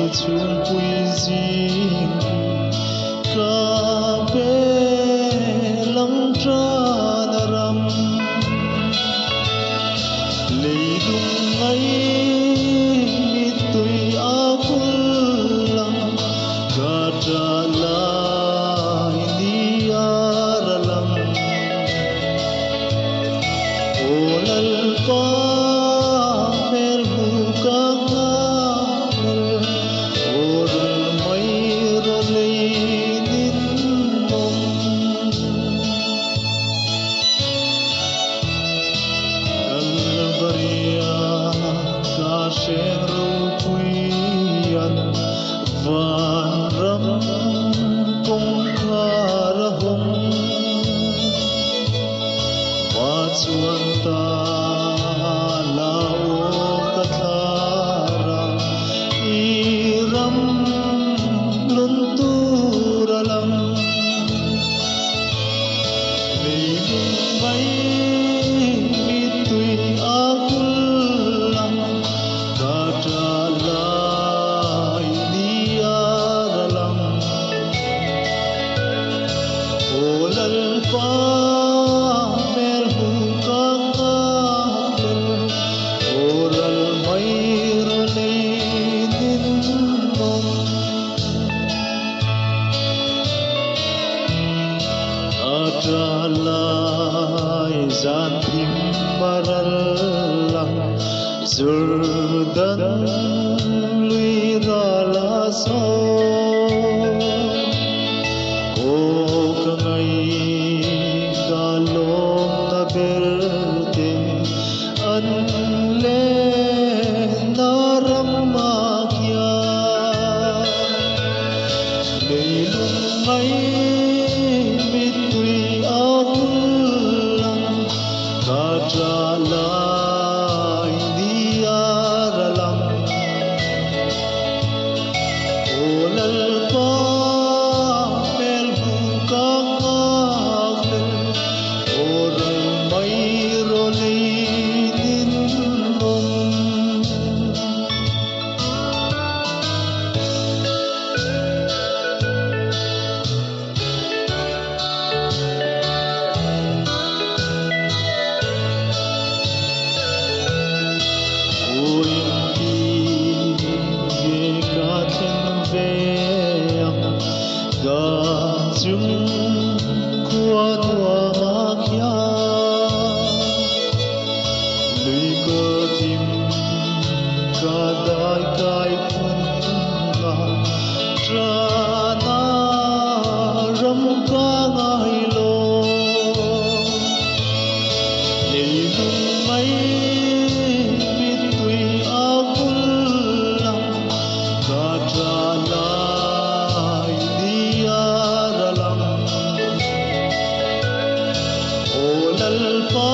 chung pui jing ka be lang tra na ram leidung ngai mi tui a kul lang ka tra lai ni ar lang olal pa mel hu ka ngal oral mai ro lei din nom kalvaria ka shen ro puian van ram kong khar hong wa chuan ta lao kathara i ram lun tur lam leidung mai mi tui a kul lam ka tra lai ni ar lam olal pa mel hu ka ngal oral mai ro lei din nom atra lai zan thim maral lang zurdan lui ra la so o ka ngai ka lom na berte an le na ram ma kya leilung ngai mi tui a kul lang ka tra lai ni ar lang olal pa mel hu ka ngal oral mai ro lei din nom Uin ki ye ka then ve am ga chung kwa tua ma kya lui ko tim ka dai kai phun na tra na ram ka ngai lo leidung mai mi tui a kul lang ka tra lai ni ar lang olal pa